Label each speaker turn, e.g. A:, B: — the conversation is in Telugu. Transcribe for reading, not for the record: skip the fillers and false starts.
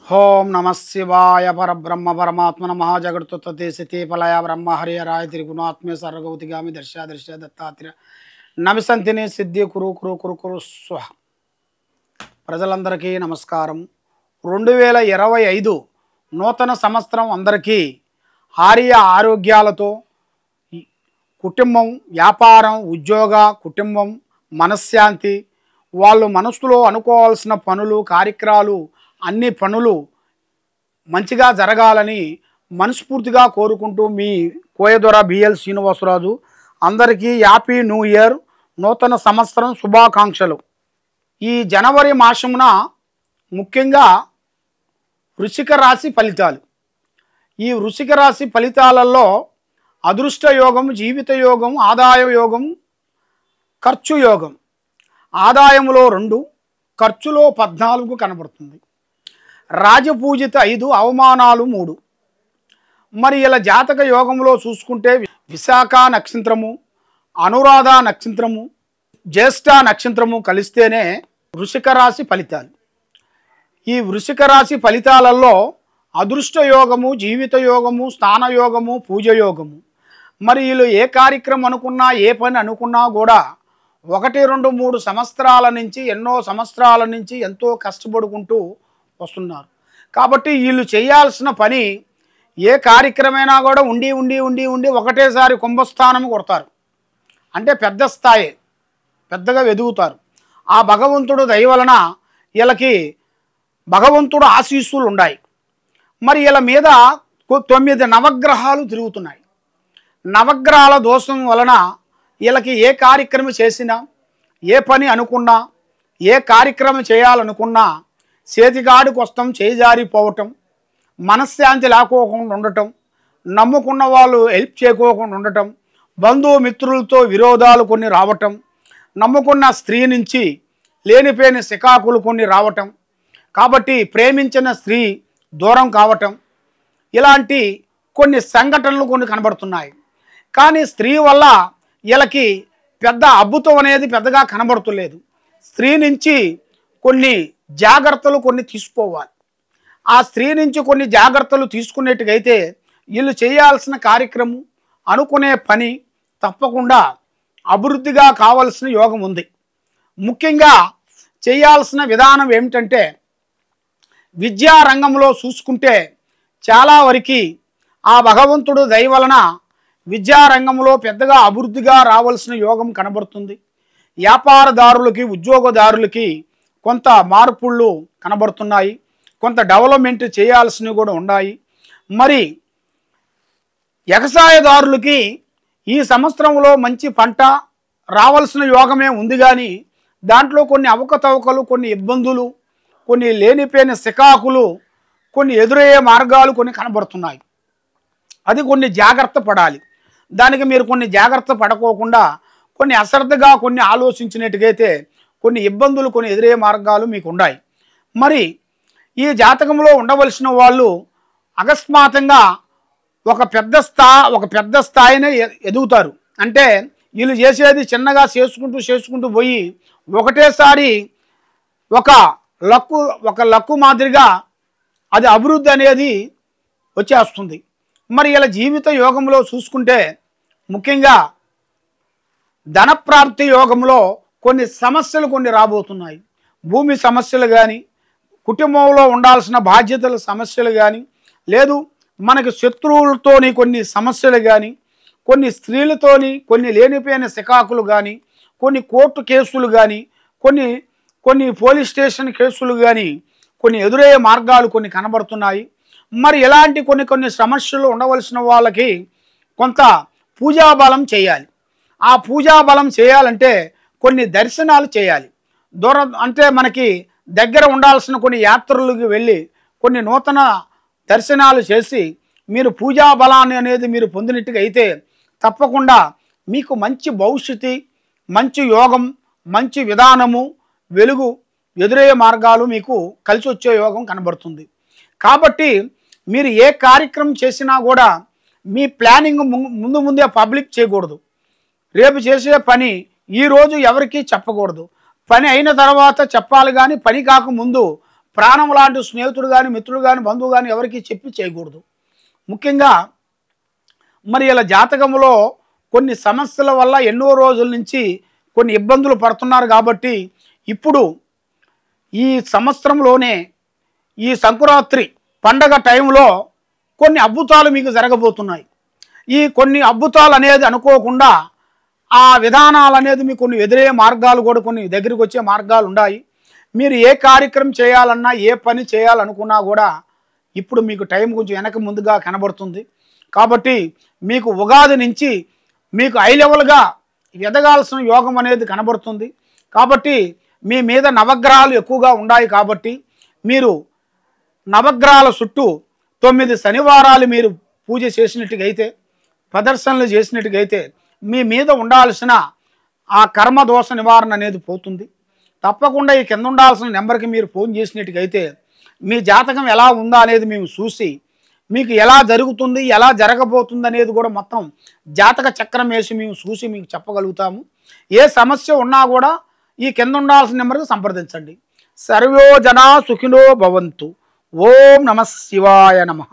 A: ఓం నమ శివాయ పరబ్రహ్మ పరమాత్మన మహాజగత్తుతే స్థితిపలయ బ్రహ్మ హరియరాయ త్రిగుణాత్మే సర్వగౌతిగామి దర్శ దర్శ దత్తాత్రేయ నమిసంతిని సిద్ధి కురు కురు కురు కురు స్వహ. ప్రజలందరికీ నమస్కారం. 2025 నూతన సంవత్సరం అందరికీ హార్య ఆరోగ్యాలతో కుటుంబం, వ్యాపారం, ఉద్యోగ, కుటుంబం, మనశ్శాంతి, వాళ్ళు మనసులో అనుకోవాల్సిన పనులు, కార్యక్రమాలు, అన్ని పనులు మంచిగా జరగాలని మనస్ఫూర్తిగా కోరుకుంటూ మీ కోయదొర బిఎల్ శ్రీనివాసరాజు అందరికీ హ్యాపీ న్యూ ఇయర్, నూతన సంవత్సరం శుభాకాంక్షలు. ఈ జనవరి మాసమున ముఖ్యంగా వృశ్చిక రాశి ఫలితాలు. ఈ వృశ్చిక రాశి ఫలితాలలో అదృష్ట యోగం, జీవిత యోగం, ఆదాయ యోగం, ఖర్చు యోగం. ఆదాయంలో 2, ఖర్చులో 14 కనబడుతుంది. రాజపూజిత 5, అవమానాలు 3. మరి ఇలా జాతక యోగంలో చూసుకుంటే విశాఖ నక్షత్రము, అనురాధ నక్షత్రము, జ్యేష్ఠ నక్షత్రము కలిస్తేనే వృశ్చిక రాశి ఫలితాలు. ఈ వృశ్చిక రాశి ఫలితాలలో అదృష్ట యోగము, జీవిత యోగము, స్థాన యోగము, పూజ యోగము. మరి వీళ్ళు ఏ కార్యక్రమం అనుకున్నా, ఏ పని అనుకున్నా కూడా 1, 2, 3 సంవత్సరాల నుంచి, ఎన్నో సంవత్సరాల నుంచి ఎంతో కష్టపడుకుంటూ వస్తున్నారు. కాబట్టి వీళ్ళు చేయాల్సిన పని ఏ కార్యక్రమైనా కూడా ఉండి ఉండి ఉండి ఉండి ఒకటేసారి కుంభస్థానం కొడతారు. అంటే పెద్ద స్థాయి, పెద్దగా ఎదుగుతారు. ఆ భగవంతుడు దయ వలన వీళ్ళకి భగవంతుడు ఆశీస్సులు ఉన్నాయి. మరి వీళ్ళ మీద 9 నవగ్రహాలు తిరుగుతున్నాయి. నవగ్రహాల దోషం వలన వీళ్ళకి ఏ కార్యక్రమం చేసినా, ఏ పని అనుకున్నా, ఏ కార్యక్రమం చేయాలనుకున్నా చేతిగాడికి వస్తాం, చేజారిపోవటం, మనశ్శాంతి లేకోకుండా ఉండటం, నమ్ముకున్న వాళ్ళు హెల్ప్ చేయకోకుండా ఉండటం, బంధుమిత్రులతో విరోధాలు కొన్ని రావటం, నమ్ముకున్న స్త్రీ నుంచి లేనిపోయిన సికాకులు కొన్ని రావటం, కాబట్టి ప్రేమించిన స్త్రీ దూరం కావటం, ఇలాంటి కొన్ని సంఘటనలు కొన్ని కనబడుతున్నాయి. కానీ స్త్రీ వల్ల వీళ్ళకి పెద్ద అద్భుతం అనేది పెద్దగా కనబడుతులేదు. స్త్రీ నుంచి కొన్ని జాగ్రత్తలు కొన్ని తీసుకోవాలి. ఆ స్త్రీ నుంచి కొన్ని జాగ్రత్తలు తీసుకునేట్టుగైతే వీళ్ళు చేయాల్సిన కార్యక్రమం, అనుకునే పని తప్పకుండా అభివృద్ధిగా కావాల్సిన యోగం ఉంది. ముఖ్యంగా చేయాల్సిన విధానం ఏమిటంటే, విద్యా రంగంలో చూసుకుంటే చాలా వరకు ఆ భగవంతుడు దయ వలన విద్యారంగంలో పెద్దగా అభివృద్ధిగా రావాల్సిన యోగం కనబడుతుంది. వ్యాపారదారులకి, ఉద్యోగదారులకి కొంత మార్పులు కనబడుతున్నాయి. కొంత డెవలప్మెంట్ చేయాల్సినవి కూడా ఉన్నాయి. మరి వ్యవసాయదారులకి ఈ సంవత్సరంలో మంచి పంట రావాల్సిన యోగమే ఉంది. కానీ దాంట్లో కొన్ని అవకతవకలు, కొన్ని ఇబ్బందులు, కొన్ని లేనిపోయిన సికాకులు, కొన్ని ఎదురయ్యే మార్గాలు కొన్ని కనబడుతున్నాయి. అది కొన్ని జాగ్రత్త పడాలి. దానికి మీరు కొన్ని జాగ్రత్త పడకోకుండా కొన్ని అశ్రద్ధగా కొన్ని ఆలోచించినట్టుగైతే కొన్ని ఇబ్బందులు, కొన్ని ఎదురయ్యే మార్గాలు మీకు ఉన్నాయి. మరి ఈ జాతకంలో ఉండవలసిన వాళ్ళు అకస్మాత్తుగా ఒక పెద్ద స్థాయినే ఎదుగుతారు. అంటే వీళ్ళు చేసేది చిన్నగా చేసుకుంటూ పోయి ఒకటేసారి ఒక లక్కు మాదిరిగా అది అభివృద్ధి అనేది వచ్చేస్తుంది. మరి ఇలా జీవిత యోగంలో చూసుకుంటే ముఖ్యంగా ధనప్రాప్తి యోగంలో కొన్ని సమస్యలు కొన్ని రాబోతున్నాయి. భూమి సమస్యలు కానీ, కుటుంబంలో ఉండాల్సిన బాధ్యతల సమస్యలు కానీ, లేదు మనకి శత్రువులతోని కొన్ని సమస్యలు కానీ, కొన్ని స్త్రీలతోని కొన్ని లేనిపోయిన సికాకులు కానీ, కొన్ని కోర్టు కేసులు కానీ, కొన్ని పోలీస్ స్టేషన్ కేసులు కానీ కొన్ని ఎదురయ్యే మార్గాలు కొన్ని కనబడుతున్నాయి. మరి ఇలాంటి కొన్ని సమస్యలు ఉండవలసిన వాళ్ళకి కొంత పూజాబలం చేయాలి. ఆ పూజాబలం చేయాలంటే కొన్ని దర్శనాలు చేయాలి. దూరం అంటే మనకి దగ్గర ఉండాల్సిన కొన్ని యాత్రలకు వెళ్ళి కొన్ని నూతన దర్శనాలు చేసి మీరు పూజాబలాన్ని అనేది మీరు పొందినట్టుగా అయితే తప్పకుండా మీకు మంచి భవిష్యత్తు, మంచి యోగం, మంచి విధానము, వెలుగు, ఎదురయ్యే మార్గాలు మీకు కలిసి వచ్చే యోగం కనబడుతుంది. కాబట్టి మీరు ఏ కార్యక్రమం చేసినా కూడా మీ ప్లానింగ్ ముందే పబ్లిక్ చేయకూడదు. రేపు చేసే పని ఈరోజు ఎవరికీ చెప్పకూడదు. పని అయిన తర్వాత చెప్పాలి. కానీ పని కాకముందు ప్రాణం లాంటి స్నేహితుడు కానీ మిత్రుడు కానీ బంధువు కానీ ఎవరికి చెప్పి చేయకూడదు. ముఖ్యంగా మరి ఇలా జాతకంలో కొన్ని సమస్యల వల్ల ఎన్నో రోజుల నుంచి కొన్ని ఇబ్బందులు పడుతున్నారు కాబట్టి ఇప్పుడు ఈ సంవత్సరంలోనే ఈ సంక్రాంతి పండగ టైంలో కొన్ని అద్భుతాలు మీకు జరగబోతున్నాయి. ఈ కొన్ని అద్భుతాలు అనేది అనుకోకుండా ఆ విధానాలు అనేది మీకు కొన్ని ఎదురయ్యే మార్గాలు కూడా కొన్ని దగ్గరికి వచ్చే మార్గాలు ఉన్నాయి. మీరు ఏ కార్యక్రమం చేయాలన్నా ఏ పని చేయాలనుకున్నా కూడా ఇప్పుడు మీకు టైం కొంచెం వెనక ముందుగా కనబడుతుంది. కాబట్టి మీకు ఉగాది నుంచి మీకు హై లెవెల్గా ఎదగాల్సిన యోగం అనేది కనబడుతుంది. కాబట్టి మీ మీద నవగ్రహాలు ఎక్కువగా ఉన్నాయి. కాబట్టి మీరు నవగ్రహాల చుట్టూ 9 శనివారాలు మీరు పూజ చేసినట్టుగైతే, ప్రదర్శనలు చేసినట్టుగైతే మీ మీద ఉండాల్సిన ఆ కర్మ దోష నివారణ అనేది పోతుంది. తప్పకుండా ఈ కింద ఉండాల్సిన నెంబర్కి మీరు ఫోన్ చేసినట్టుగైతే మీ జాతకం ఎలా ఉందా అనేది మేము చూసి మీకు ఎలా జరుగుతుంది ఎలా జరగబోతుంది అనేది కూడా మొత్తం జాతక చక్రం వేసి మేము చూసి మీకు చెప్పగలుగుతాము. ఏ సమస్య ఉన్నా కూడా ఈ కింద ఉండాల్సిన నెంబర్కి సంప్రదించండి. సర్వో జనా సుఖినో భవంతు. ఓం నమః శివాయ నమః.